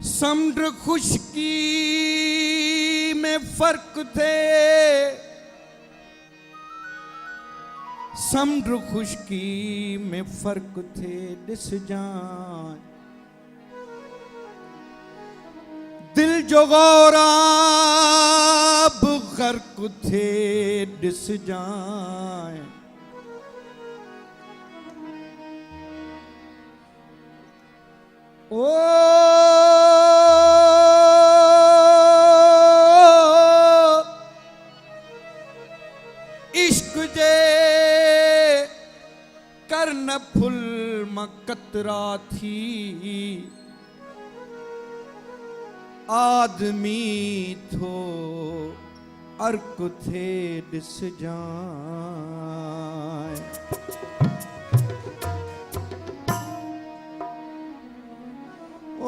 समुद्र खुशकी में फर्क थे, समुद्र खुशकी में फर्क थे दिस जान दिल जो गौराब गर्क थे दिस जान ओ इश्क जे करन फुल मकतरा थी आदमी थो अर्क थे दिस जाए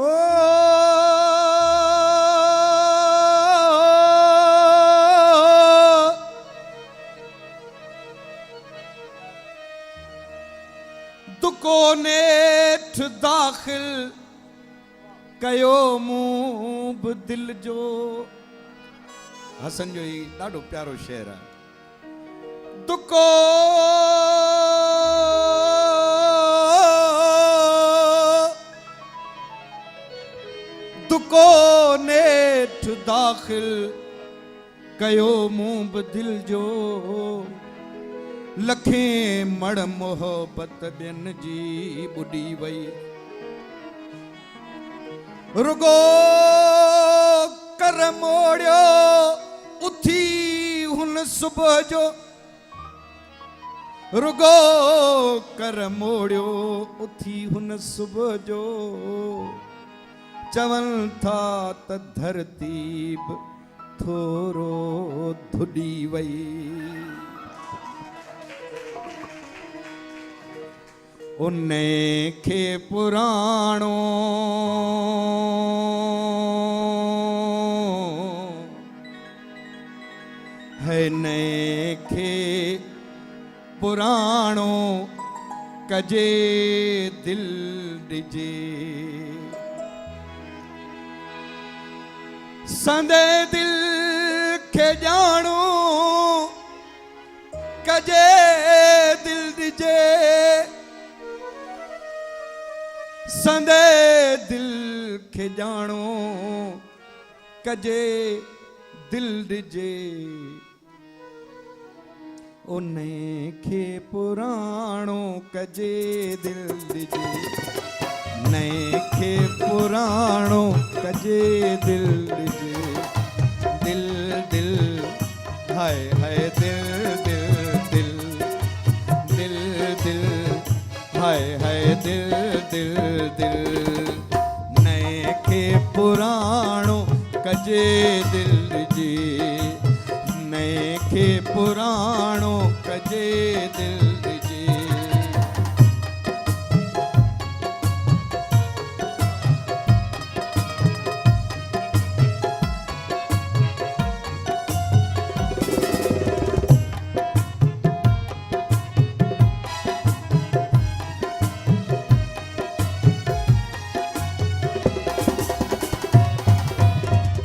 ओ दुको नेठ दाखिल कयो मूब दिल जो हसन जो ही ॾाढो प्यारो शेर है दुको दुको नेठ दाखिल कयो मूब दिल जो लखें मड़ मोहब्बत ॿियन जी ॿुॾी वई रुगो कर मोड़ियो उथी हुन सुबुह जो रुगो कर मोड़ियो उथी हुन सुबुह जो चवन था त धरती थोरो धुॾी वई उन्ने खे पुराणो है ने खे पुराणो कजे दिल ॾिजे संदे दिल खे ॼाणो कजे दिल ॾिजे संदे दिल खे ॼाणो कजे दिल ॾिजे उन्ने खे पुराणो कजे दिल ॾिजे नए खे पुराणो कजे दिल ॾिजे दिल दिल हाय हाय दिल दिल दिल दिल दिल हाय हाय दिल दिल दिल नए खे पुराणो कजे दिल ॾिजे नए खे पुराणो कजे दिल ॾिजे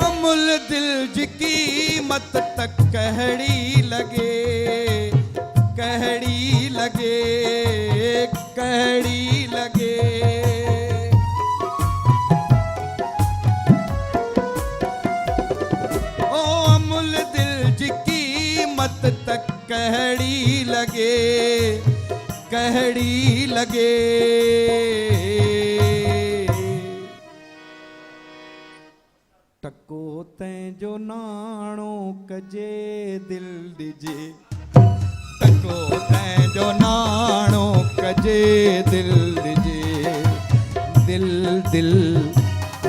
अमुल दिल जी कीमत तक कहड़ी लगे कहड़ी लगे कहड़ी लगे ओ अमुल दिल जी कीमत तक कहड़ी लगे कहड़ी लगे टको तैं जो नाणो कजे दिल ॾिजे टको तैं जो नाणो कजे दिल ॾिजे दिल दिल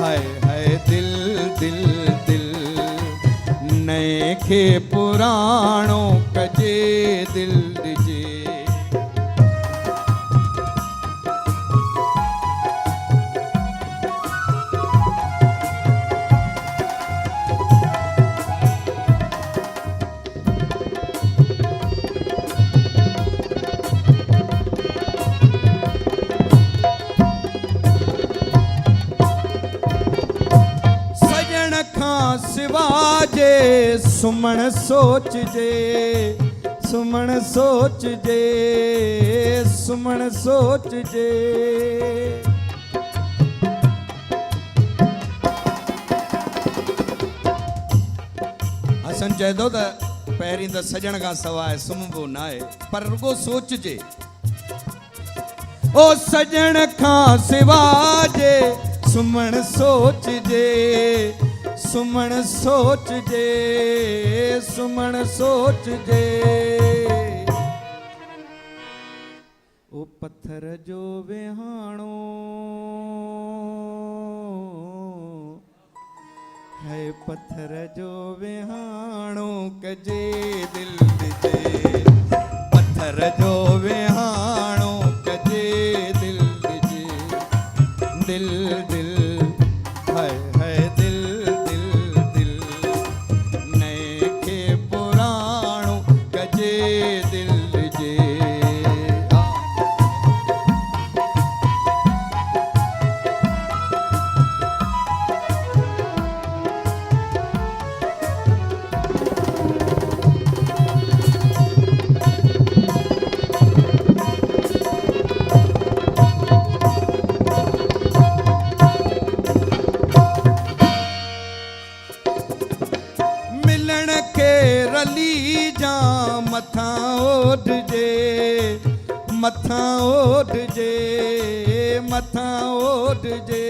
हाय हाय दिल दिल दिल नए खे पुराणो कजे दिल ॾिजे वाजे सुमन सोच जे सुमन सोच जे सुमन सोच जे हसन चए थो त पहिरीं त सजण खां सवाइ सुम्हबो न आहे पर रुगो सोच जे ओ सजण खां सिवाय जे सुमण सोच जे सुमण सोच जे सुमण सोच जे ओ पत्थर जो विहाणो है पत्थर जो विहाणो कजे दिल जे पत्थर जो विहाणो कजे दिल जे दिल दिल है दिल दिल दिल नए के पुराणो कजे दिल जे मथा ओढ़ जे मथा ओढ़ जे मथा ओढ़ जे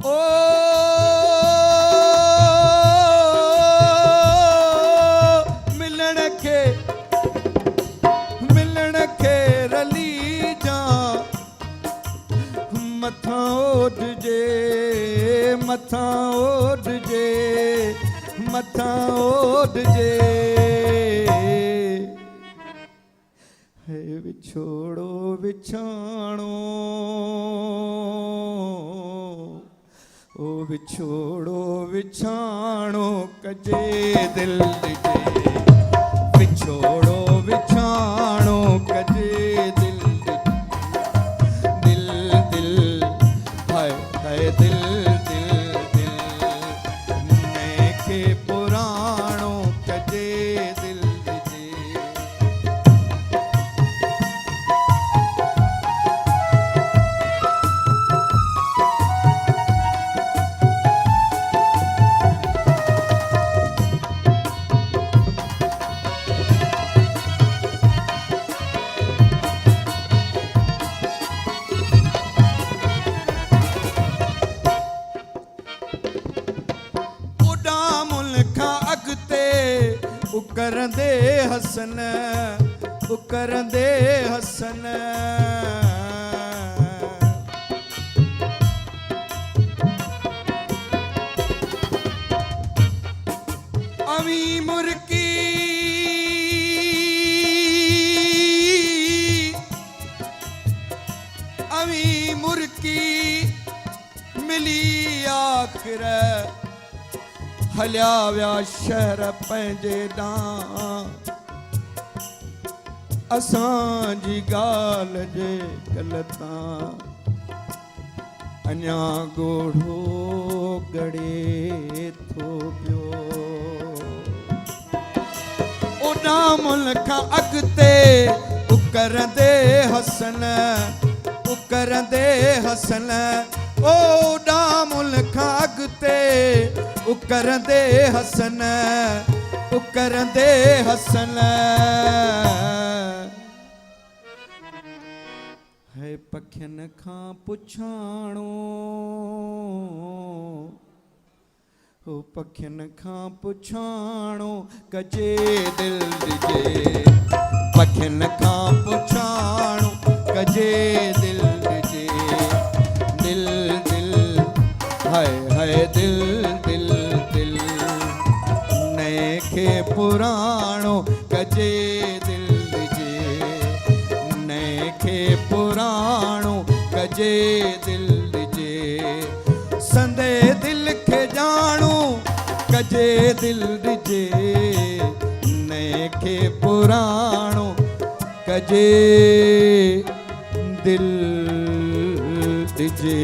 ओ मिलण खे रली जा मथा ओढ़ जे मथा ओढ़ जे मथा ओढ़ जे है विछोड़ो विछाणो ओ विछोड़ो विछाणो कजे दिल जे विछोड़ो विछाणो कजे दिल दिल दिल है दिल दिल दिल नए के पुराणो कजे दिल उकरंदे हसन उकरंदे हसन अवी मुर्की अवी मुर्की मिली आखिर हलिया विया शहर पंहिंजे ॾांहुं असांजी ॻाल्हि जे गल तां अञा ॻोढ़ो गड़े थो पियो ओॾां मुल्क अॻिते उकरंदे हसन उकरंदे हसन ओॾां मुल्क अॻिते उकरंदे हसन उकरंदे हसन है पखियुनि खां पुछाणो हो पखियुनि खां पुछाणो कजे दिल जे पखियुनि खां पुछाणो कजे दिल जे दिल दिल है दिल दिल दिल नए के पुराणो कजे दिल जे नए के पुराणो कजे दिल जे संदे दिल के जाणो कजे दिल जे नए के पुराणो कजे दिल जे